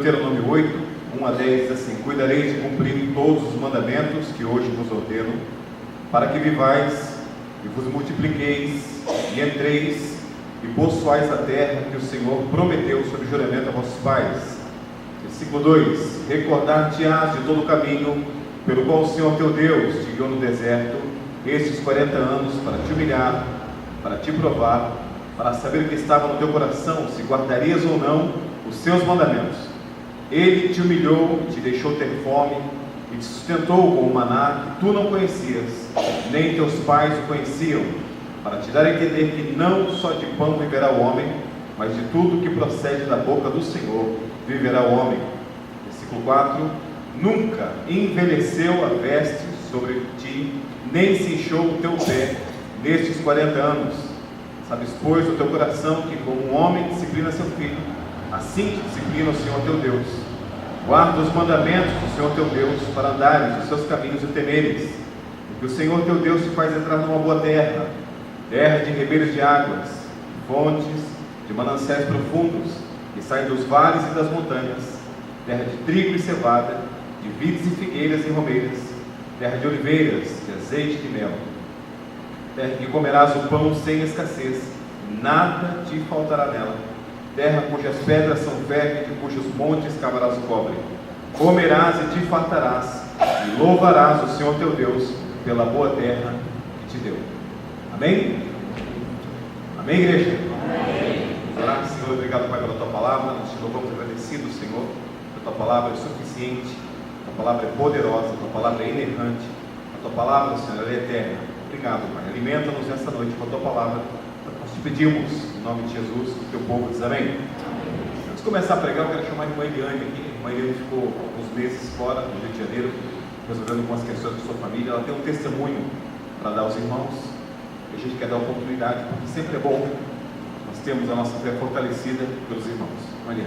Deuteronômio 8, 1 a 10 diz assim: cuidareis de cumprir todos os mandamentos que hoje vos ordeno, para que vivais e vos multipliqueis e entreis e possuais a terra que o Senhor prometeu sob juramento a vossos pais. Versículo 2: recordar-te-ás de todo o caminho pelo qual o Senhor teu Deus te guiou no deserto estes 40 anos, para te humilhar, para te provar, para saber o que estava no teu coração, se guardarias ou não os seus mandamentos. Ele te humilhou, te deixou ter fome e te sustentou com o maná que tu não conhecias, nem teus pais o conheciam, para te dar a entender que não só de pão viverá o homem, mas de tudo que procede da boca do Senhor viverá o homem. Versículo 4: nunca envelheceu a veste sobre ti, nem se inchou o teu pé nestes 40 anos. Sabes, pois, o teu coração que como um homem disciplina seu filho, assim te disciplina o Senhor teu Deus. Guarda os mandamentos do Senhor teu Deus, para andares os seus caminhos e temeres, porque o Senhor teu Deus te faz entrar numa boa terra, terra de ribeiros de águas, fontes de mananciais profundos, que saem dos vales e das montanhas, terra de trigo e cevada, de vides e figueiras e romeiras, terra de oliveiras, de azeite e de mel, terra que comerás o pão sem escassez, nada te faltará nela, terra cujas pedras são ferro, de cujos montes cavarás o cobre. Comerás e te fartarás, e louvarás o Senhor teu Deus pela boa terra que te deu. Amém? Amém, igreja? Amém. Vamos orar. Senhor, obrigado, Pai, pela tua palavra. Nós te louvamos agradecidos, Senhor, que a tua palavra é suficiente, a tua palavra é poderosa, a tua palavra é inerrante, a tua palavra, Senhor, ela é eterna. Obrigado, Pai. Alimenta-nos nessa noite com a tua palavra. Nós te pedimos, em nome de Jesus, que o teu povo diz amém. Antes de começar a pregar, eu quero chamar a irmã Eliane aqui. A irmã Eliane ficou alguns meses fora, no Rio de Janeiro, resolvendo algumas questões da sua família. Ela tem um testemunho para dar aos irmãos. A gente quer dar oportunidade, porque sempre é bom nós temos a nossa fé fortalecida pelos irmãos. Maria.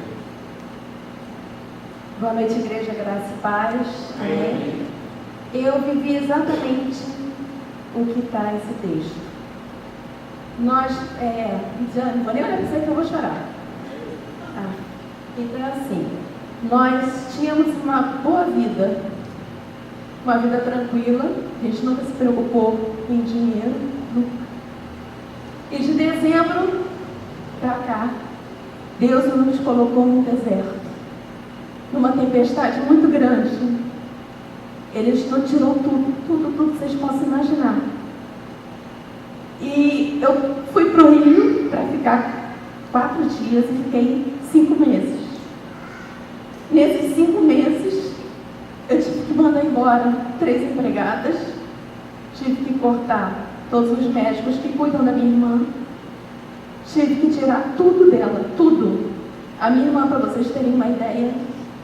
Boa noite, igreja, graça e paz. Amém. Eu vivi exatamente o que está esse texto. Nós, não vou nem olhar para você que eu vou chorar. Então, assim, nós tínhamos uma boa vida, uma vida tranquila, a gente nunca se preocupou em dinheiro, nunca. E de dezembro para cá, Deus nos colocou num deserto, numa tempestade muito grande. Ele nos tirou tudo que vocês possam imaginar. E eu fui para o Rio para ficar 4 dias e fiquei 5 meses. Nesses 5 meses, eu tive que mandar embora 3 empregadas, tive que cortar todos os médicos que cuidam da minha irmã, tive que tirar tudo dela, tudo. A minha irmã, para vocês terem uma ideia,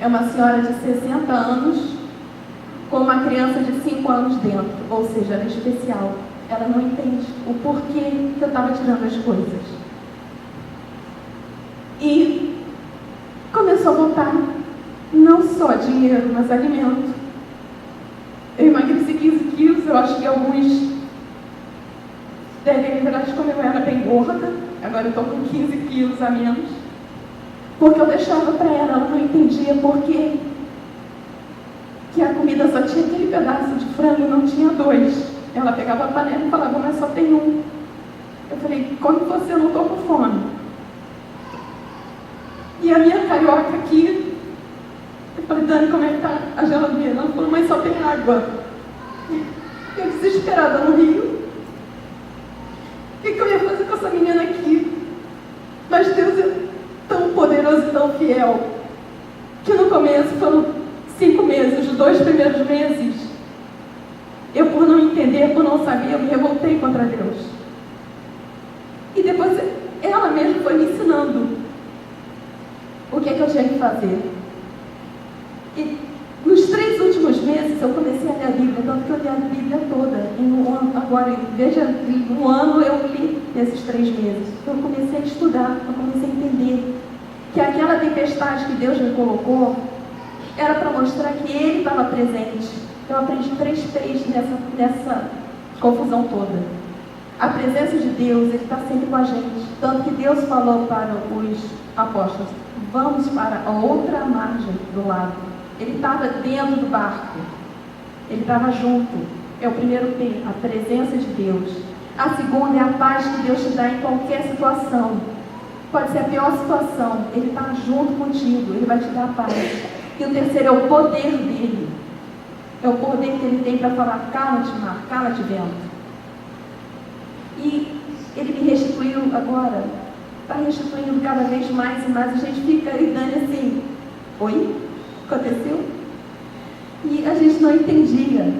é uma senhora de 60 anos, com uma criança de 5 anos dentro, ou seja, ela é especial. Ela não entende o porquê que eu estava tirando as coisas. E começou a voltar não só dinheiro, mas alimento. Eu emagreci 15 quilos, eu acho que alguns devem lembrar de quando eu era bem gorda. Agora eu estou com 15 quilos a menos. Porque eu deixava para ela, ela não entendia por quê que a comida só tinha aquele pedaço de frango e não tinha 2. Ela pegava a panela e falava, mas só tem 1. Eu falei, come você, eu não estou com fome. E a minha carioca aqui, eu falei, Dani, como é que está a geladeira? Ela falou, mas só tem água. Eu desesperada no Rio. O que eu ia fazer com essa menina aqui? Mas Deus é tão poderoso e tão fiel, que no começo foram 5 meses, os 2 primeiros meses, eu, por não entender, por não saber, eu me revoltei contra Deus. E depois ela mesma foi me ensinando o que eu tinha que fazer. E nos 3 últimos meses eu comecei a ler a Bíblia, tanto que eu li a Bíblia toda em um ano. Agora, veja, em um ano eu li nesses 3 meses. Eu comecei a estudar, eu comecei a entender que aquela tempestade que Deus me colocou era para mostrar que Ele estava presente. Eu aprendi 3 P's nessa confusão toda. A presença de Deus, Ele está sempre com a gente. Tanto que Deus falou para os apóstolos: vamos para a outra margem do lago. Ele estava dentro do barco. Ele estava junto. É o primeiro P, a presença de Deus. A segunda é a paz que Deus te dá em qualquer situação. Pode ser a pior situação, Ele está junto contigo, Ele vai te dar a paz. E o terceiro é o poder dEle. É o poder que Ele tem para falar: cala-te mar, cala-te vento. E Ele me restituiu agora, está restituindo cada vez mais e mais. A gente fica aí dando assim: oi? Aconteceu? E a gente não entendia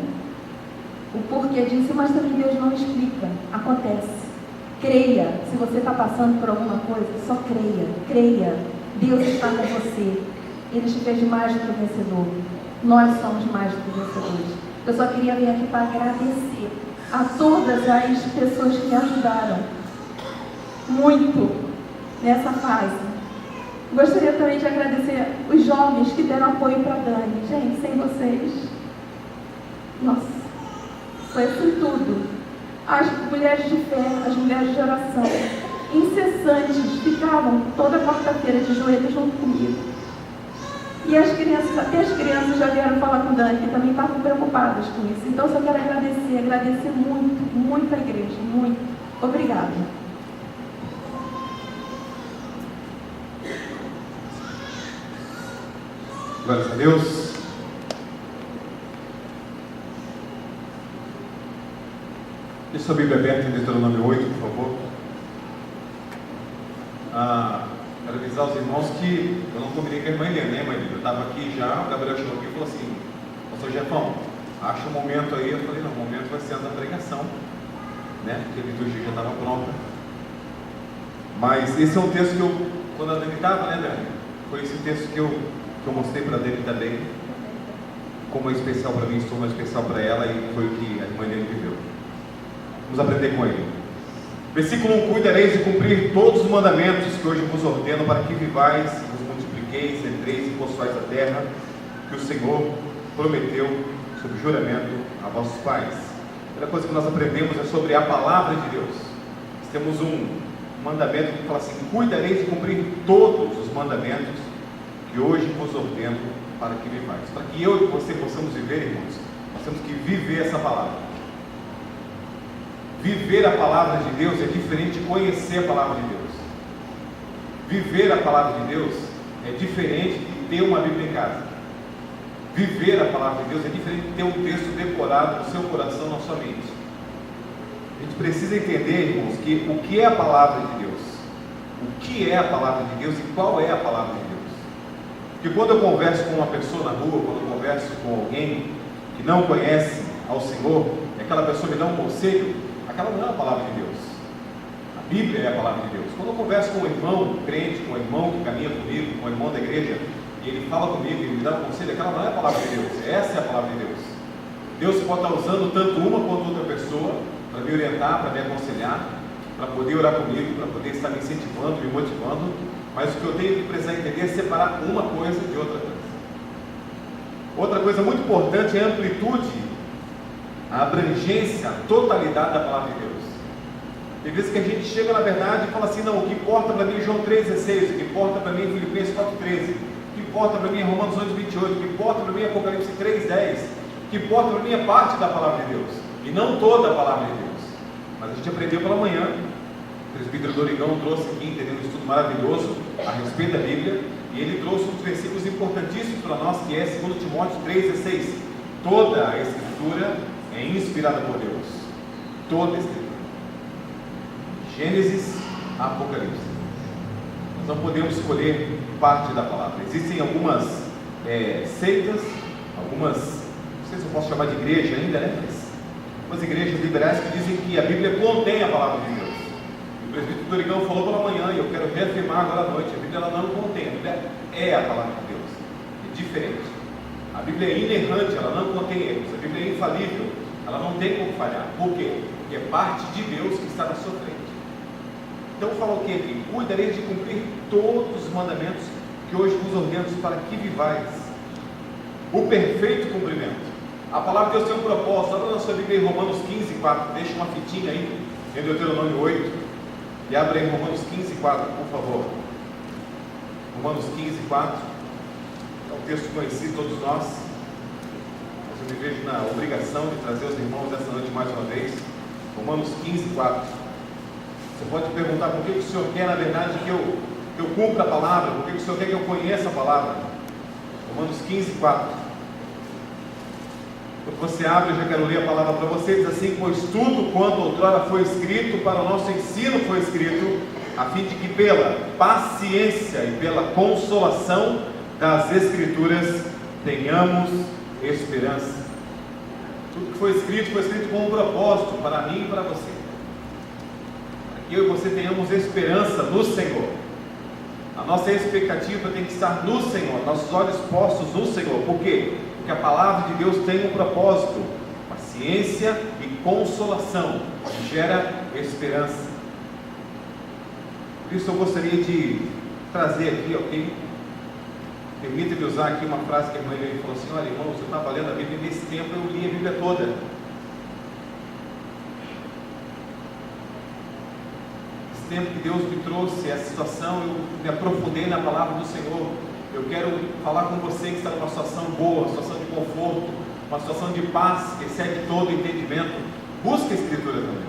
o porquê disso, mas também Deus não explica. Acontece. Creia. Se você está passando por alguma coisa, só creia. Creia. Deus está com você. Ele te fez mais do que vencedor. Nós somos mais do que vencedores. Eu só queria vir aqui para agradecer a todas as pessoas que me ajudaram muito nessa fase. Gostaria também de agradecer os jovens que deram apoio para a Dani. Gente, sem vocês, nossa, foi assim tudo. As mulheres de fé, as mulheres de oração, incessantes, ficavam toda quarta-feira de joelhos junto comigo. E as crianças, até as crianças já vieram falar com o Dani, que também estavam preocupadas com isso. Então, só quero agradecer muito, muito a igreja, muito. Obrigada. Glórias a Deus. Deixe sua Bíblia aberta em Deuteronômio 8, por favor. Quero avisar os irmãos que eu não combinei com a irmã Helena, né, irmã Helena? Eu estava aqui já, o Gabriel chegou aqui e falou assim: pastor Jefão, acha um momento aí. Eu falei: não, o momento vai ser a da pregação, né? Porque a liturgia já estava pronta. Mas esse é um texto que eu, quando a Dani estava, né, Dani? Foi esse texto que eu mostrei para a Dani também, como é especial para mim, se tornou especial para ela, e foi o que a irmã Helena viveu. Vamos aprender com ele. Versículo 1: cuidareis de cumprir todos os mandamentos que hoje vos ordeno, para que vivais, vos multipliqueis, entreis e possuais a terra que o Senhor prometeu sob juramento a vossos pais. A primeira coisa que nós aprendemos é sobre a palavra de Deus. Nós temos um mandamento que fala assim: cuidareis de cumprir todos os mandamentos que hoje vos ordeno, para que vivais. Para que eu e você possamos viver, irmãos, nós temos que viver essa palavra. Viver a palavra de Deus é diferente de conhecer a palavra de Deus. Viver a palavra de Deus é diferente de ter uma Bíblia em casa. Viver a palavra de Deus é diferente de ter um texto decorado no seu coração, na sua mente. A gente precisa entender, irmãos, que o que é a palavra de Deus? O que é a palavra de Deus e qual é a palavra de Deus? Porque quando eu converso com uma pessoa na rua, quando eu converso com alguém que não conhece ao Senhor, e aquela pessoa me dá um conselho, aquela não é a palavra de Deus. A Bíblia é a palavra de Deus. Quando eu converso com um irmão crente, com um irmão que caminha comigo, com um irmão da igreja, e ele fala comigo, ele me dá um conselho, aquela não é a palavra de Deus. Essa é a palavra de Deus. Deus pode estar usando tanto uma quanto outra pessoa para me orientar, para me aconselhar, para poder orar comigo, para poder estar me incentivando, me motivando, mas o que eu tenho que precisar entender é separar uma coisa de outra coisa. Outra coisa muito importante é a amplitude, a abrangência, a totalidade da palavra de Deus. Tem vezes que a gente chega na verdade e fala assim: não, o que importa para mim é João 3,16, o que importa para mim é Filipenses 4,13, o que importa para mim é Romanos 8,28, o que importa para mim é Apocalipse 3,10, o que importa para mim é parte da palavra de Deus, e não toda a palavra de Deus. Mas a gente aprendeu pela manhã, o presbítero Dorigão trouxe aqui, entendeu, um estudo maravilhoso a respeito da Bíblia, e ele trouxe uns versículos importantíssimos para nós, que é 2 Timóteo 3,16. Toda a Escritura é inspirada por Deus. Toda a Escritura. Gênesis a Apocalipse. Nós não podemos escolher parte da palavra. Existem algumas seitas, algumas, não sei se eu posso chamar de igreja ainda, né? Mas algumas igrejas liberais que dizem que a Bíblia contém a palavra de Deus. O presbítero Dorigão falou pela manhã, e eu quero reafirmar agora à noite: a Bíblia ela não contém, a Bíblia é a palavra de Deus. É diferente. A Bíblia é inerrante, ela não contém erros. A Bíblia é infalível, ela não tem como falhar. Por quê? Porque é parte de Deus que está na sua frente. Então fala o que aqui? Cuidareis de cumprir todos os mandamentos que hoje vos ordeno, para que vivais. O perfeito cumprimento. A palavra de Deus tem um propósito. Abra na sua Bíblia em Romanos 15:4. Deixa uma fitinha aí. em Deuteronômio 8, e abre em Romanos 15, 4, por favor. Romanos 15, 4, é um texto conhecido todos nós, mas eu me vejo na obrigação de trazer os irmãos essa noite mais uma vez. Romanos 15, 4. Você pode perguntar por que o Senhor quer, na verdade, que eu cumpra a palavra, por que o Senhor quer que eu conheça a palavra. Romanos 15, 4. Quando você abre, eu já quero ler a palavra para vocês, diz assim: pois tudo quanto outrora foi escrito, para o nosso ensino foi escrito, a fim de que pela paciência e pela consolação das Escrituras tenhamos esperança. Tudo que foi escrito com um propósito, para mim e para você, para que eu e você tenhamos esperança no Senhor. A nossa expectativa tem que estar no Senhor, nossos olhos postos no Senhor. Por quê? Porque a palavra de Deus tem um propósito: paciência e consolação, que gera esperança. Por isso eu gostaria de trazer aqui, ok? Permita-me usar aqui uma frase que a irmã Helene falou assim: olha, irmão, você estava lendo a Bíblia, nesse tempo eu li a Bíblia toda. Esse tempo que Deus me trouxe, essa situação, eu me aprofundei na palavra do Senhor. Eu quero falar com você que está numa situação boa, uma situação de conforto, uma situação de paz, que excede todo entendimento. Busque a Escritura também.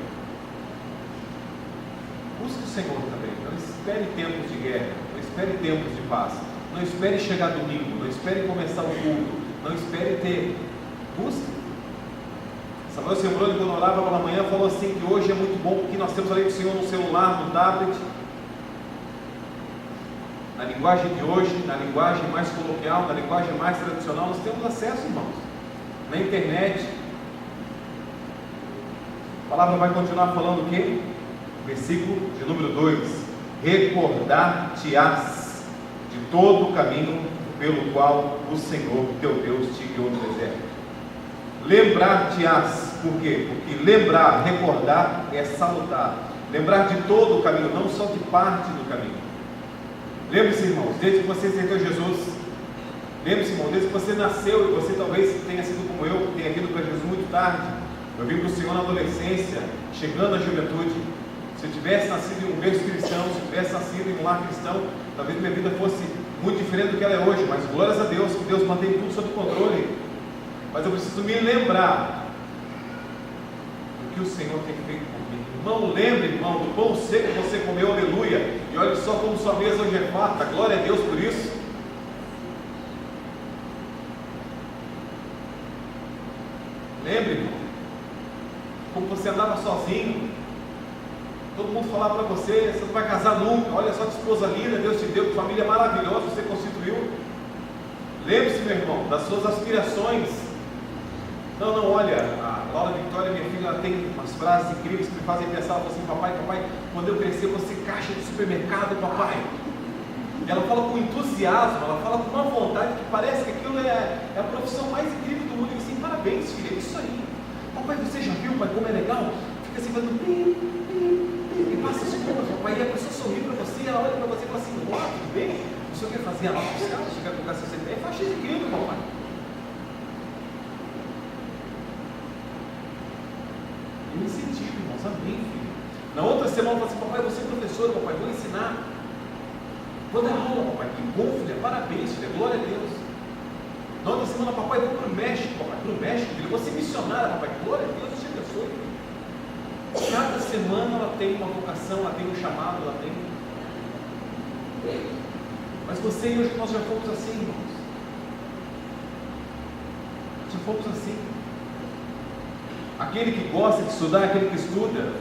Busque o Senhor também. Não espere tempos de guerra, não espere tempos de paz. Não espere chegar domingo, não espere começar o culto, não espere ter. Busque. Samuel Sembroni, quando orava pela manhã, falou assim que hoje é muito bom porque nós temos a lei do Senhor no celular, no tablet. Na linguagem de hoje, na linguagem mais coloquial, na linguagem mais tradicional, nós temos acesso, irmãos, na internet. A palavra vai continuar falando o quê? Versículo de número 2: recordar-te-ás de todo o caminho pelo qual o Senhor teu Deus te guiou no deserto. Lembrar-te-ás, por quê? Porque lembrar, recordar é salutar. Lembrar de todo o caminho, não só de parte do caminho. Lembre-se, irmãos, desde que você aceitou Jesus, lembre-se, irmão, desde que você nasceu, e você talvez tenha sido como eu, tenha vindo para Jesus muito tarde. Eu vim para o Senhor na adolescência, chegando à juventude. Se eu tivesse nascido em um berço cristão, se eu tivesse nascido em um lar cristão, talvez minha vida fosse muito diferente do que ela é hoje, mas glórias a Deus, que Deus mantém tudo sob controle. Mas eu preciso me lembrar do que o Senhor tem feito por mim. Irmão, lembre, irmão, do pão seco que você comeu, aleluia, e olhe só como sua mesa hoje é farta, glória a Deus por isso. Lembre, irmão, como você andava sozinho, todo mundo falava para você: você não vai casar nunca, olha só que esposa linda Deus te deu, que família maravilhosa você constituiu. Lembre-se, meu irmão, das suas aspirações. Não, olha, a Laura Victoria, minha filha, ela tem umas frases incríveis que me fazem pensar. Ela fala assim: papai, quando eu crescer eu vou ser caixa de supermercado, papai. E ela fala com entusiasmo, ela fala com uma vontade que parece que aquilo é a profissão mais incrível do mundo. E assim: parabéns, filha, é isso aí. Papai, você já viu, pai, como é legal? Fica assim fazendo e passa as contas, papai, e a pessoa sorri para você, ela olha para você e fala assim: ó, tudo bem? O senhor quer fazer a nota fiscal? Você quer colocar seu CPF? Eu achei incrível, papai. Eu incentivo, irmãos, amém, filho. Na outra semana eu falo assim: papai, você é professor, papai, vou ensinar. Vou dar aula, papai. Que bom, filha, parabéns, filha, glória a Deus. Na outra semana, papai, vou para o México, papai, para o México, filha, vou ser missionária, papai, glória a Deus, te abençoe. Cada semana ela tem uma vocação, ela tem um chamado, ela tem. Mas você e hoje nós já fomos assim, irmãos. Já fomos assim. Aquele que gosta de estudar, aquele que estuda.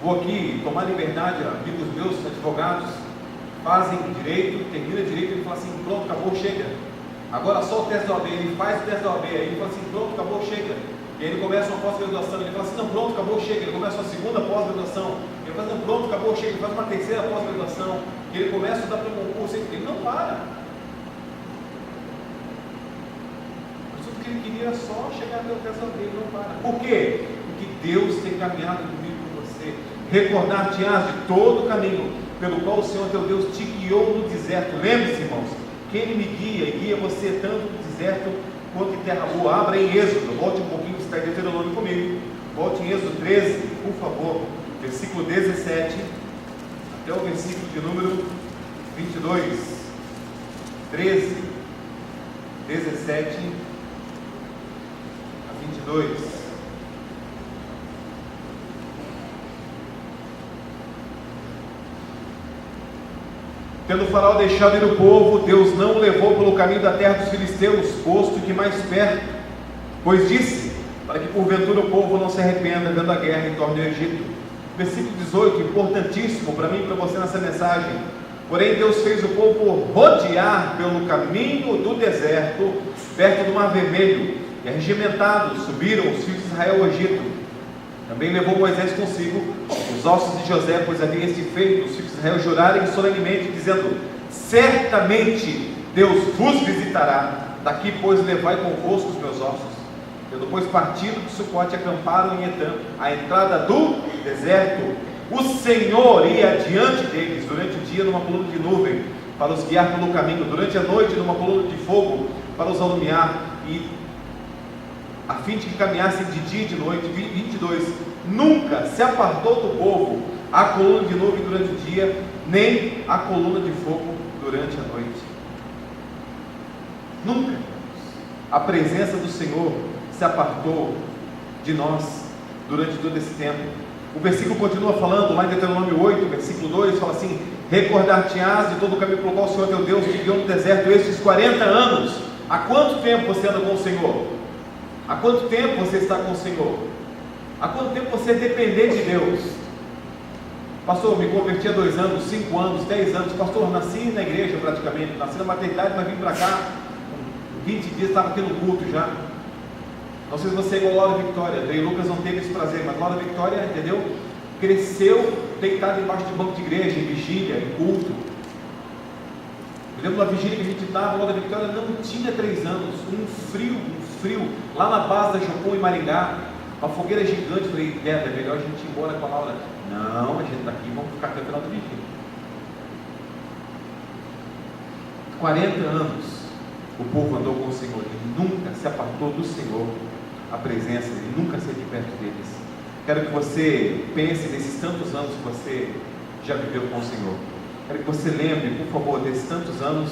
Vou aqui tomar liberdade, amigos meus, advogados, fazem direito, termina direito, ele fala assim: pronto, acabou, chega. Agora só o teste da OAB, ele faz o teste da OAB, aí ele fala assim: pronto, acabou, chega. E aí ele começa uma pós-graduação, ele fala assim: não, pronto, acabou, chega. Ele começa uma segunda pós-graduação, ele fala: não, pronto, acabou, chega. Ele faz uma terceira pós-graduação, e ele começa a estudar para um concurso, ele não para. Mas tudo que ele queria era só chegar até o teste da OAB, ele não para. Por quê? Porque Deus tem caminhado comigo, com você. Recordar-te-ás de todo o caminho pelo qual o Senhor teu Deus te guiou no deserto. Lembre-se, irmãos, que Ele me guia e guia você tanto no deserto quanto em terra boa. Abra em Êxodo, volte um pouquinho, você está em Deuteronômio comigo, volte em Êxodo 13, por favor. versículo 17, até o versículo de número 22, 13, 17 a 22. Tendo o faraó deixado ir o povo, Deus não o levou pelo caminho da terra dos filisteus, posto que mais perto, pois disse, para que porventura o povo não se arrependa vendo a guerra em torno do Egito. Versículo 18, importantíssimo para mim e para você nessa mensagem. Porém Deus fez o povo rodear pelo caminho do deserto, perto do Mar Vermelho, e arregimentados subiram os filhos de Israel ao Egito. Também levou Moisés consigo os ossos de José, pois havia este feito os filhos de Israel jurarem solenemente, dizendo, certamente Deus vos visitará, daqui pois levai convosco os meus ossos. E depois partindo de Sucote, acamparam em Etã, à entrada do deserto. O Senhor ia adiante deles durante o dia numa coluna de nuvem, para os guiar pelo caminho, durante a noite numa coluna de fogo, para os alumiar, e a fim de que caminhassem de dia e de noite. 22, nunca se apartou do povo a coluna de nuvem durante o dia, nem a coluna de fogo durante a noite. Nunca a presença do Senhor se apartou de nós durante todo esse tempo. O versículo continua falando, lá em Deuteronômio 8, versículo 2, fala assim, recordar-te-ás de todo o caminho pelo qual o Senhor teu Deus te guiou no deserto estes 40 anos. Há quanto tempo você anda com o Senhor? Há quanto tempo você está com o Senhor? Há quanto tempo você depender de Deus? Pastor, me converti há 2 anos, 5 anos, 10 anos. Pastor, nasci na igreja praticamente, nasci na maternidade, mas vim para cá, 20 dias estava aqui no culto já. Não sei se você é igual a Laura Victória, Andrei Lucas não teve esse prazer, mas Laura Victória, entendeu? Cresceu deitado embaixo de banco de igreja, em vigília, em culto. Eu lembro da vigília que a gente estava, Laura Victória não tinha 3 anos, um frio, lá na base da Jocum em Maringá, uma fogueira gigante. Eu falei, é melhor a gente ir embora com a Laura. Não, a gente está aqui, vamos ficar até o final do vigília. 40 anos o povo andou com o Senhor e nunca se apartou do Senhor a presença, ele nunca saiu de perto deles. Quero que você pense nesses tantos anos que você já viveu com o Senhor. Quero que você lembre, por favor, desses tantos anos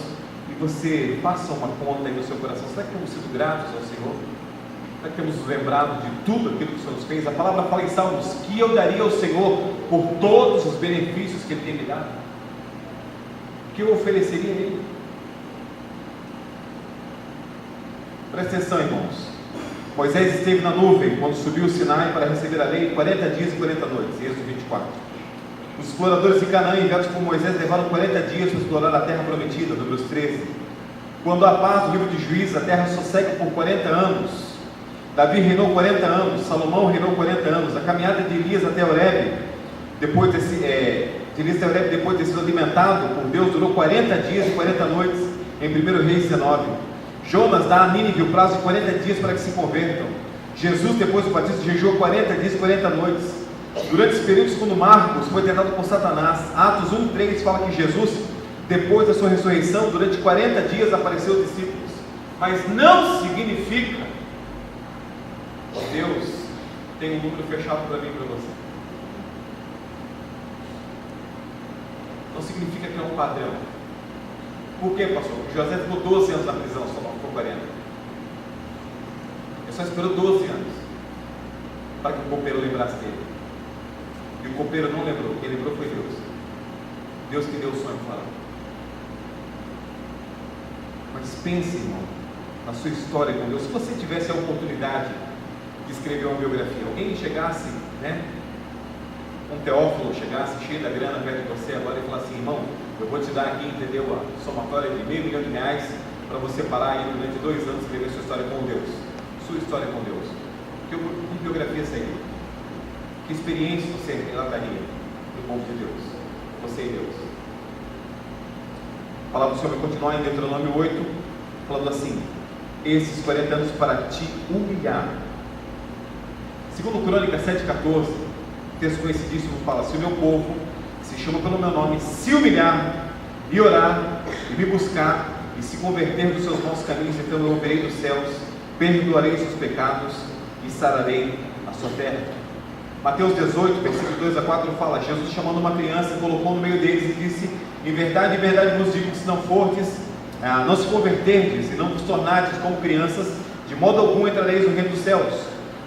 e você faça uma conta aí no seu coração. Será que temos sido gratos ao Senhor? Será que temos nos lembrado de tudo aquilo que o Senhor nos fez? A palavra fala em Salmos que eu daria ao Senhor por todos os benefícios que Ele tem me dado. O que eu ofereceria a Ele? Presta atenção, irmãos. Moisés esteve na nuvem quando subiu o Sinai para receber a lei 40 dias e 40 noites, Êxodo 24. Os exploradores de Canaã enviados por Moisés levaram 40 dias para explorar a terra prometida, Números 13. Quando a paz do livro de Juízes, a terra sossegue por 40 anos. Davi reinou 40 anos, Salomão reinou 40 anos. A caminhada de Elias até Horebe, depois de ter sido alimentado por Deus, durou 40 dias e 40 noites, em 1 Reis 19. Jonas dá a Nínive o prazo de 40 dias para que se convertam. Jesus, depois do batismo, jejuou 40 dias e 40 noites. Durante esse período, quando Marcos foi tentado por Satanás, Atos 1:3 fala que Jesus, depois da sua ressurreição, durante 40 dias apareceu aos discípulos. Mas não significa que Deus tem um número fechado para mim e para você. Não significa que é um padrão. Por quê, pastor? Porque José ficou 12 anos na prisão, só não ficou 40. Ele só esperou 12 anos para que o copeiro lembrasse dele. E o copeiro não lembrou, quem lembrou foi Deus. Deus que deu o sonho para ele. Mas pense, irmão, na sua história com Deus. Se você tivesse a oportunidade de escrever uma biografia, alguém chegasse, um Teófilo chegasse cheio da grana perto de você agora e falasse assim, irmão, eu vou te dar aqui, entendeu, a somatória de R$500 milhões para você parar aí durante 2 anos e escrever sua história com Deus. Sua história com Deus. Que biografia seria? Que experiência você relataria do povo de Deus? Você e Deus. A palavra do Senhor vai continuar em Deuteronômio 8, falando assim, esses 40 anos para te humilhar. Segundo Crônicas 7,14, texto conhecidíssimo fala, se o meu povo se chama pelo meu nome, se humilhar, e orar, e me buscar, e se converter dos seus maus caminhos, então eu ouvirei dos céus, perdoarei os seus pecados, e sararei a sua terra. Mateus 18, versículo 2 a 4 fala: Jesus chamando uma criança, colocou no meio deles e disse: em verdade vos digo que se não fordes, não se converterdes e não vos tornardes como crianças, de modo algum entrareis no reino dos céus.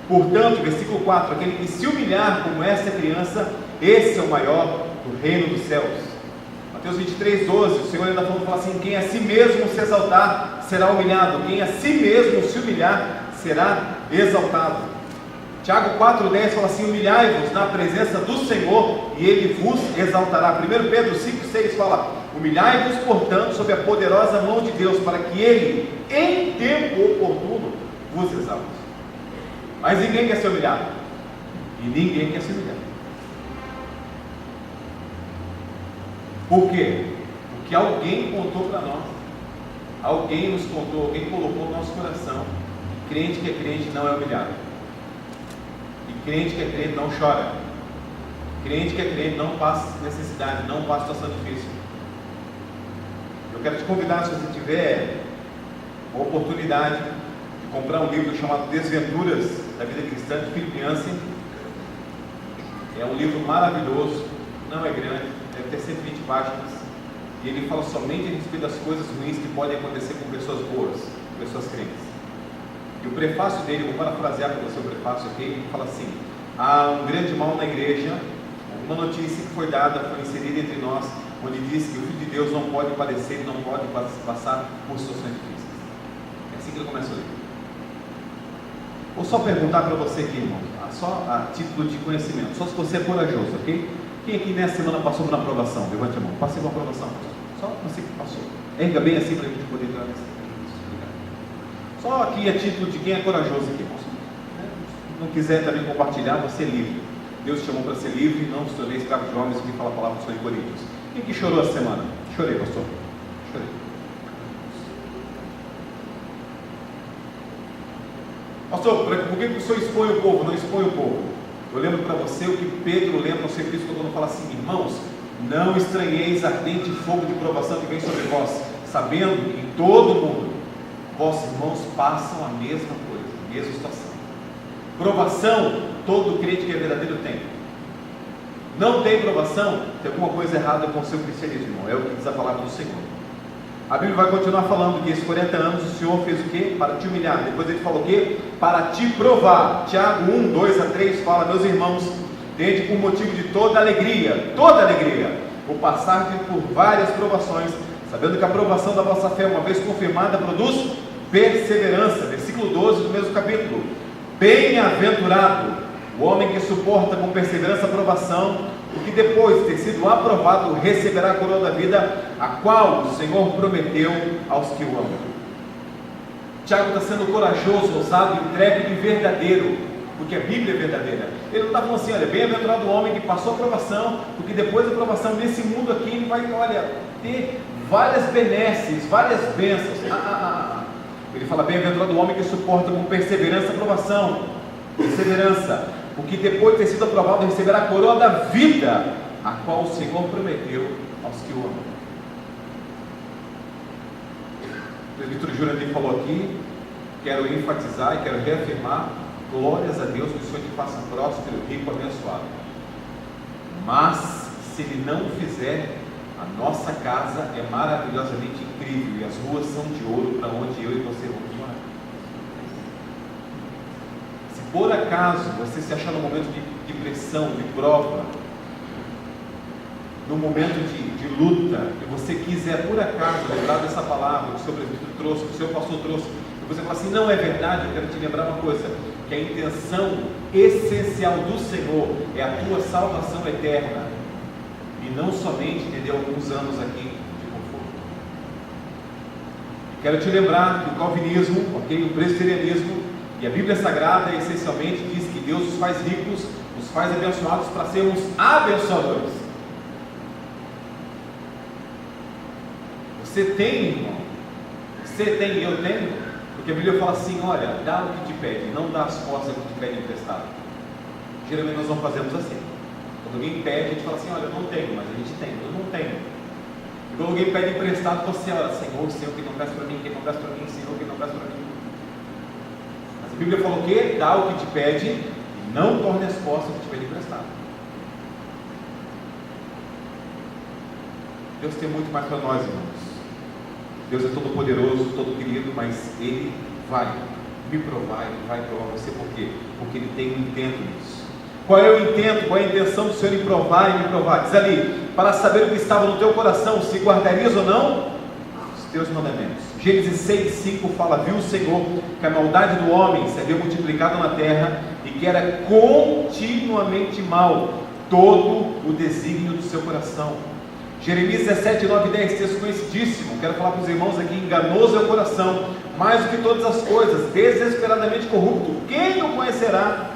Portanto, versículo 4, aquele que se humilhar como essa criança, esse é o maior do reino dos céus. Mateus 23, 12, o Senhor ainda fala assim: quem a si mesmo se exaltar, será humilhado, quem a si mesmo se humilhar, será exaltado. Tiago 4,10 fala assim: humilhai-vos na presença do Senhor e Ele vos exaltará. 1 Pedro 5,6 fala: humilhai-vos, portanto, sob a poderosa mão de Deus, para que Ele, em tempo oportuno, vos exalte. Mas ninguém quer ser humilhado, e ninguém quer ser humilhado. Por quê? Porque alguém contou para nós, alguém nos contou, alguém colocou no nosso coração que crente que é crente não é humilhado, e crente que é crente não chora, crente que é crente não passa necessidade, não passa situação difícil. Eu quero te convidar, se você tiver a oportunidade de comprar um livro chamado Desventuras da Vida Cristã, de Philip Yancey. É um livro maravilhoso, não é grande, deve ter 120 páginas, e ele fala somente a respeito das coisas ruins que podem acontecer com pessoas boas, pessoas crentes. E o prefácio dele, vou parafrasear para você o prefácio aqui, ele fala assim: há um grande mal na igreja, uma notícia que foi dada, foi inserida entre nós, onde diz que o Filho de Deus não pode padecer, não pode passar por situações difíceis. É assim que ele começa o livro. Vou só perguntar para você aqui, irmão, só a título de conhecimento, só se você é corajoso, ok? Quem aqui nessa semana passou por uma aprovação? Levante a mão. Passei por uma aprovação. Só você que passou. Erga bem assim para a gente poder entrar nesse. Só aqui a título de quem é corajoso aqui, irmão. Se não quiser também compartilhar, você é livre. Deus te chamou para ser livre, não se tornei escravo de homens, que fala a palavra do Senhor em Coríntios. Quem que chorou essa semana? Chorei, pastor. Chorei. Pastor, por que o senhor expõe o povo? Não expõe o povo. Eu lembro para você o que Pedro lembra no seu epístola quando fala assim: irmãos, não estranheis ardente fogo de provação que vem sobre vós, sabendo que em todo o mundo vossos irmãos passam a mesma coisa, a mesma situação. Provação, todo crente que é verdadeiro tem. Não tem provação, tem alguma coisa errada com o seu cristianismo, irmão. É o que diz a palavra do Senhor. A Bíblia vai continuar falando que esses 40 anos o Senhor fez o quê? Para te humilhar. Depois ele falou o quê? Para te provar. Tiago 1, 2 a 3 fala: meus irmãos, tende por motivo de toda alegria, o passar por várias provações, sabendo que a provação da vossa fé, uma vez confirmada, produz perseverança. Versículo 12 do mesmo capítulo: bem-aventurado o homem que suporta com perseverança a provação, porque depois de ter sido aprovado, receberá a coroa da vida, a qual o Senhor prometeu aos que o amam. Tiago está sendo corajoso, ousado, intrépido e verdadeiro, porque a Bíblia é verdadeira. Ele não está falando assim: olha, bem-aventurado o homem que passou a provação, porque depois da provação nesse mundo aqui, ele vai, olha, ter várias benesses, várias bênçãos. Ele fala: bem-aventurado o homem que suporta com perseverança a provação, perseverança, porque depois de ter sido aprovado, receberá a coroa da vida, a qual o Senhor prometeu aos que o amam. O presbítero Júnior falou aqui, quero enfatizar e quero reafirmar: glórias a Deus que o Senhor te faça próspero, rico, abençoado. Mas, se Ele não o fizer, a nossa casa é maravilhosamente incrível e as ruas são de ouro para onde eu e você vamos morar. Se por acaso você se achar num momento de pressão, de prova, no momento de luta, e você quiser por acaso lembrar dessa palavra que o seu presbítero trouxe, que o seu pastor trouxe, e você fala assim: não é verdade, eu quero te lembrar uma coisa, que a intenção essencial do Senhor é a tua salvação eterna, e não somente, entendeu, alguns anos aqui de conforto. Quero te lembrar que o calvinismo, ok, o presbiterianismo e a Bíblia Sagrada essencialmente diz que Deus os faz ricos, os faz abençoados para sermos abençoadores. Você tem, irmão, você tem e eu tenho, porque a Bíblia fala assim: olha, dá o que te pede, não dá as costas que te pede emprestado. Geralmente nós não fazemos assim. Quando alguém pede, a gente fala assim: olha, eu não tenho, mas a gente tem, eu não tenho. E quando alguém pede emprestado, você olha: Senhor, quem não presta para mim, quem não presta para mim, Senhor, quem não presta para mim. Mas a Bíblia falou o quê? Dá o que te pede, e não torne as costas que tiver emprestado. Deus tem muito mais para nós, irmãos. Deus é todo poderoso, todo querido, mas Ele vai me provar, Ele vai provar você. Por quê? Porque Ele tem um intento nisso. Qual é o intento, qual é a intenção do Senhor em provar e me provar? Diz ali, para saber o que estava no teu coração, se guardarias ou não os teus mandamentos. Gênesis 6:5 fala, viu o Senhor que a maldade do homem se havia multiplicado na terra e que era continuamente mal todo o desígnio do seu coração. Jeremias 17, 9 e 10, texto conhecidíssimo. Quero falar para os irmãos aqui, enganoso é o coração, mais do que todas as coisas, desesperadamente corrupto, quem o conhecerá?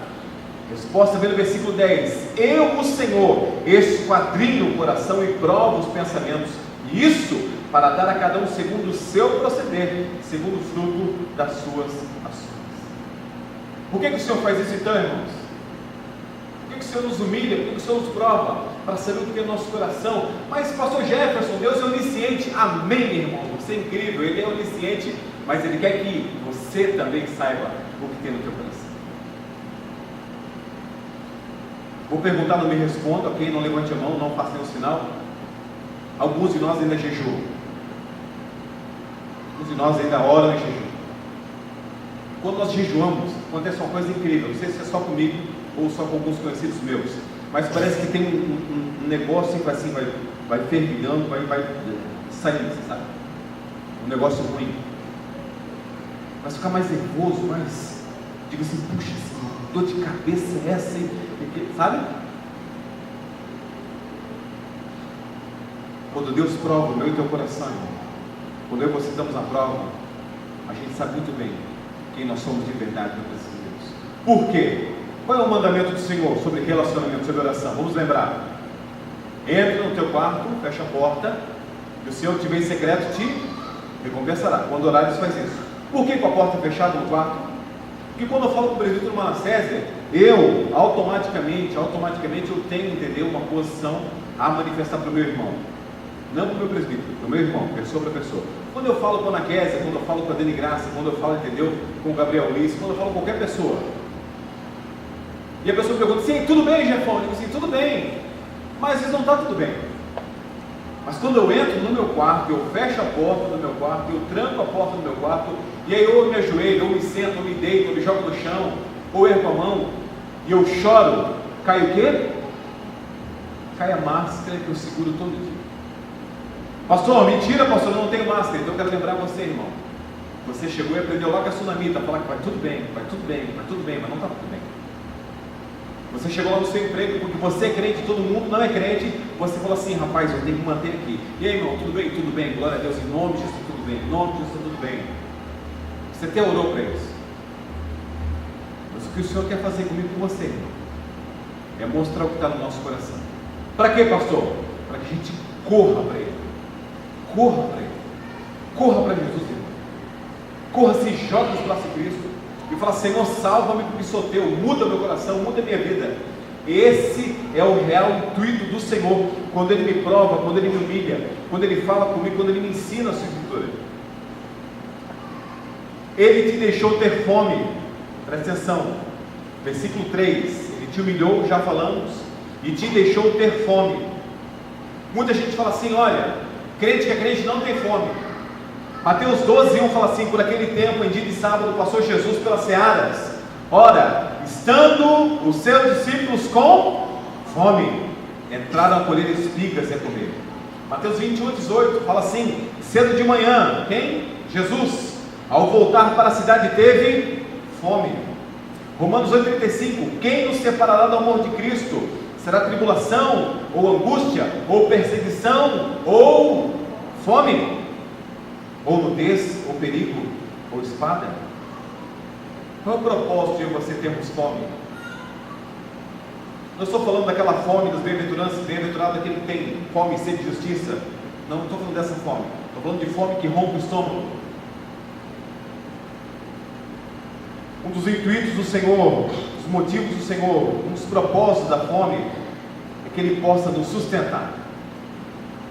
Resposta vem no versículo 10, eu, o Senhor, esquadrinho o coração e provo os pensamentos, e isso para dar a cada um segundo o seu proceder, segundo o fruto das suas ações. Por que o Senhor faz isso então, irmãos? Por que o Senhor nos humilha? Por que o Senhor nos prova? Para saber o que tem no nosso coração. Mas pastor Jefferson, Deus é onisciente. Amém, meu irmão, você é incrível, Ele é onisciente, mas Ele quer que você também saiba o que tem no teu coração. Vou perguntar, não me responda, ok? Não levante a mão, não faça nenhum sinal. Alguns de nós ainda jejuam. Alguns de nós ainda oram em jejum. Quando nós jejuamos, acontece uma coisa incrível. Não sei se é só comigo ou só com alguns conhecidos meus, mas parece que tem um negócio que assim, vai fervilhando, vai saindo, sabe? Um negócio ruim. Vai ficar mais nervoso, mais, digo assim, puxa, assim, dor de cabeça é essa, sabe? Quando Deus prova o meu e teu coração, irmão, quando eu e você estamos na prova, a gente sabe muito bem quem nós somos de verdade na presença de Deus. Por quê? Qual é o mandamento do Senhor sobre relacionamento, sobre oração? Vamos lembrar. Entra no teu quarto, fecha a porta, e o Senhor que te vê em secreto te recompensará. Quando orares, faz isso. Por que com a porta fechada no quarto? Porque quando eu falo com o presbítero Manassés, eu automaticamente eu tenho, entendeu, uma posição a manifestar para o meu irmão. Não para o meu presbítero, para o meu irmão, pessoa para pessoa. Quando eu falo com a Ana Kézia, quando eu falo com a Dani Graça, quando eu falo, entendeu, com o Gabriel Ulisses, quando eu falo com qualquer pessoa, e a pessoa pergunta, sim, tudo bem, Jefão? Eu digo assim, tudo bem, mas às vezes não está tudo bem. Mas quando eu entro no meu quarto, eu fecho a porta do meu quarto, eu tranco a porta do meu quarto, e aí ou eu me ajoelho, ou me sento, ou me deito, ou me jogo no chão, ou ergo a mão, e eu choro, cai o quê? Cai a máscara que eu seguro todo dia. Pastor, mentira, pastor, eu não tenho máscara. Então eu quero lembrar você, irmão, você chegou e aprendeu lá com a Sunamita a falar que vai tudo bem, vai tudo bem, vai tudo bem, mas não está tudo bem. Você chegou lá no seu emprego, porque você é crente, todo mundo não é crente, você falou assim, rapaz, eu tenho que manter aqui. E aí, irmão, tudo bem? Tudo bem, glória a Deus, em nome de Jesus, tudo bem, em nome de Jesus, tudo bem. Você até orou para isso. Mas o que o Senhor quer fazer comigo e com você, irmão, é mostrar o que está no nosso coração. Para quê, pastor? Para que a gente corra para Ele. Corra para Ele. Corra para Jesus, irmão. Corra, se joga nos braços de Cristo e fala, Senhor, salva-me porque sou teu, muda meu coração, muda a minha vida. Esse é o real intuito do Senhor, quando Ele me prova, quando Ele me humilha, quando Ele fala comigo, quando Ele me ensina a sua escritura. Ele te deixou ter fome, presta atenção, versículo 3, Ele te humilhou, já falamos, e te deixou ter fome. Muita gente fala assim, olha, crente que é crente não tem fome. Mateus 12:1 fala assim, por aquele tempo, em dia de sábado, passou Jesus pelas searas. Ora, estando os seus discípulos com fome, entraram a colher espigas e a comer. Mateus 21:18 fala assim, cedo de manhã, quem? Jesus, ao voltar para a cidade, teve fome. Romanos 8:35, quem nos separará do amor de Cristo? Será tribulação, ou angústia, ou perseguição, ou fome, ou nudez, ou perigo, ou espada? Qual é o propósito de você termos fome? Não estou falando daquela fome dos bem-aventuranços, bem-aventurado aquele que tem fome e sede de justiça. Não estou falando dessa fome. Estou falando de fome que rompe o estômago. Um dos intuitos do Senhor, os motivos do Senhor, um dos propósitos da fome, é que Ele possa nos sustentar.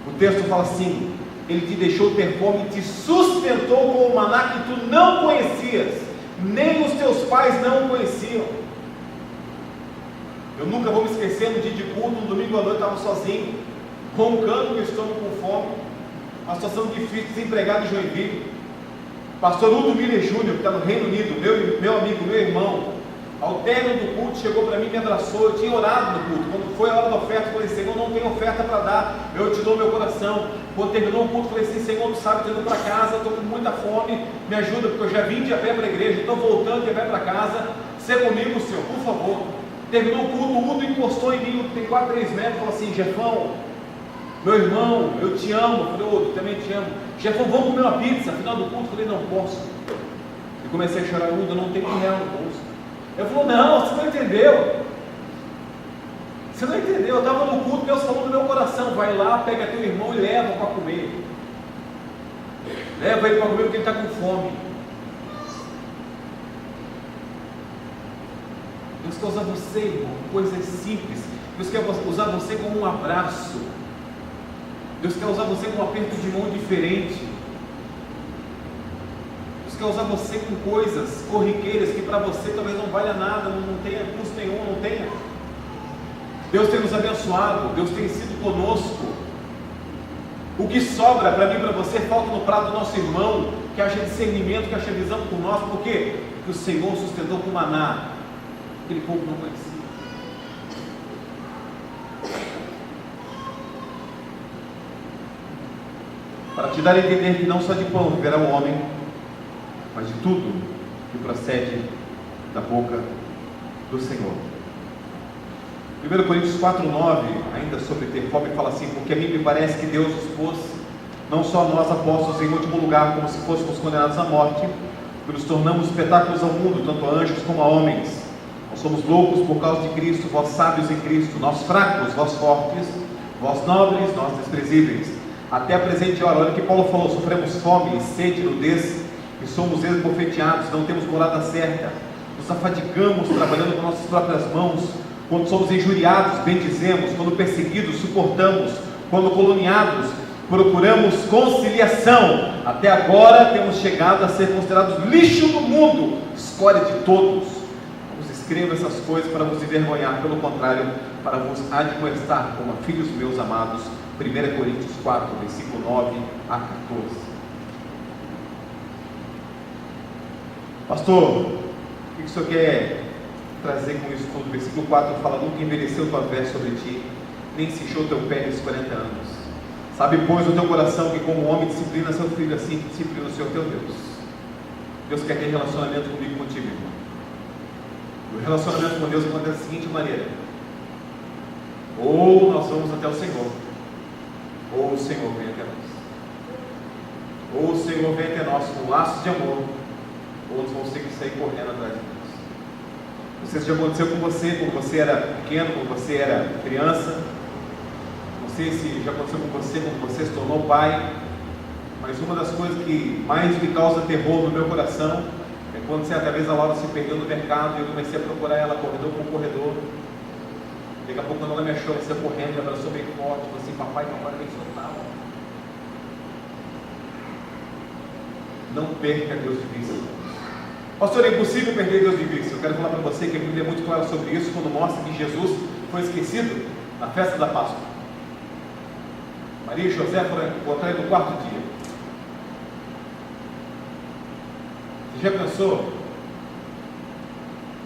O texto fala assim, Ele te deixou ter fome e te sustentou com o maná que tu não conhecias, nem os teus pais não o conheciam. Eu nunca vou me esquecer, no dia de culto, no domingo à noite, eu estava sozinho, roncando meu estômago com fome, uma situação difícil, desempregado em Joinville. Pastor Udo Miller Júnior, que está no Reino Unido, meu amigo, meu irmão, ao término do culto, chegou para mim, me abraçou. Eu tinha orado no culto. Quando foi a hora da oferta, eu falei: Senhor, não tenho oferta para dar, eu te dou meu coração. Quando terminou o culto, eu falei assim: Senhor, tu sabe, estou indo para casa, estou com muita fome, me ajuda, porque eu já vim de a pé para a igreja, estou voltando de a pé para casa, ser comigo, Senhor, por favor. Terminou o culto, o Udo encostou em mim, tem quase 3 metros, falou assim: Jefão, meu irmão, eu te amo. Eu falei: Udo, também te amo. Jefão, vamos comer uma pizza. Final do culto, eu falei: não posso. E comecei a chorar: Udo, eu não tenho R$1 no bolso. Ele falou: não, você não entendeu. Você não entendeu. Eu estava no culto, Deus falou no meu coração: vai lá, pega teu irmão e leva para comer. Leva ele para comer porque ele está com fome. Deus quer usar você, irmão, coisas simples. Deus quer usar você como um abraço. Deus quer usar você com um aperto de mão diferente. Deus quer usar você com coisas corriqueiras que para você talvez não valha nada, não tenha custo nenhum, não tenha. Deus tem nos abençoado, Deus tem sido conosco. O que sobra para mim e para você falta no prato do nosso irmão, que haja discernimento, que haja visão por nós. Por quê? Porque o Senhor sustentou com maná, aquele povo não conhecia. Para te dar a entender que não só de pão viverá o homem, mas de tudo que procede da boca do Senhor. 1 Coríntios 4,9, ainda sobre ter fome, fala assim: porque a mim me parece que Deus nos pôs, não só nós apóstolos, em último lugar, como se fôssemos condenados à morte, que nos tornamos espetáculos ao mundo, tanto a anjos como a homens. Nós somos loucos por causa de Cristo, vós sábios em Cristo, nós fracos, vós fortes, vós nobres, nós desprezíveis. Até a presente hora, olha o que Paulo falou: sofremos fome, sede, nudez, e somos esbofeteados, não temos morada certa, nos afadigamos trabalhando com nossas próprias mãos. Quando somos injuriados, bendizemos; quando perseguidos, suportamos; quando caluniados, procuramos conciliação. Até agora temos chegado a ser considerados lixo do mundo, escória de todos. Não vos escrevo essas coisas para vos envergonhar, pelo contrário, para vos admoestar como a filhos meus amados. 1 Coríntios 4, versículo 9 a 14. Pastor, o que o senhor quer trazer com isso tudo? Versículo 4 fala: nunca envelheceu tua veste sobre ti, nem se inchou teu pé nesses 40 anos. Sabe, pois, o teu coração que como homem disciplina seu filho, assim disciplina o Senhor teu Deus. Deus quer ter relacionamento comigo e contigo, irmão. O relacionamento com Deus acontece da seguinte maneira: ou nós vamos até o Senhor, ou o Senhor vem até nós. Ou o Senhor vem até nós com laços de amor, ou nós vamos ter que sair correndo atrás de Deus. Não sei se já aconteceu com você, quando você era pequeno, quando você era criança. Não sei se já aconteceu com você quando você se tornou pai. Mas uma das coisas que mais me causa terror no meu coração é quando certa vez a Laura se perdeu no mercado e eu comecei a procurar ela corredor por corredor. Daqui a pouco, quando ela me achou, ela saiu correndo, ela abraçou bem forte, falou assim: papai, vem soltar. Não perca Deus de vista. Pastor, é impossível perder Deus de vista. Eu quero falar para você que a Bíblia é muito clara sobre isso, quando mostra que Jesus foi esquecido na festa da Páscoa. Maria e José foram encontrar no 4º dia. Você já pensou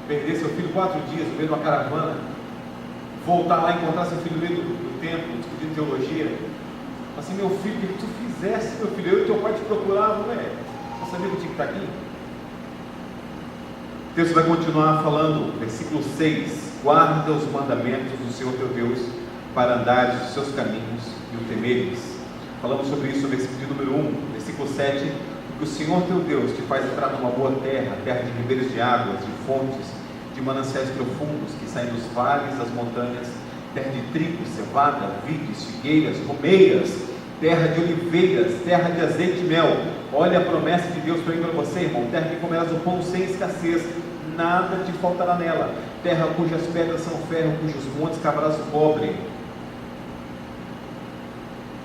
perder seu filho 4 dias no meio de uma caravana, voltar lá e encontrar seu filho no meio do templo, discutindo teologia? Assim: meu filho, o que tu fizesse, meu filho? Eu e teu pai te procuravam, Você sabia que eu tinha que estar aqui? O texto vai continuar falando, versículo 6: guarda os mandamentos do Senhor teu Deus, para andares os seus caminhos e o temeres. Falamos sobre isso no versículo número 1, versículo 7: porque o Senhor teu Deus te faz entrar numa boa terra, terra de ribeiros de águas, de fontes, de mananciais profundos, que saem dos vales, das montanhas, terra de trigo, cevada, vides, figueiras, romeiras, terra de oliveiras, terra de azeite e mel. Olha a promessa de Deus para mim e para você, irmão: terra que comerás o pão sem escassez, nada te faltará nela. Terra cujas pedras são ferro, cujos montes cavarás o cobre.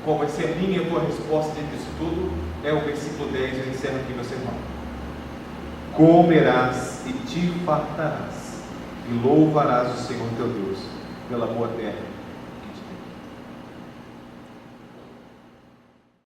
Qual vai ser a minha e a tua resposta diante disso tudo? É o versículo 10, eu encerro aqui, meu sermão. Comerás e te fartarás, e louvarás o Senhor teu Deus pela boa terra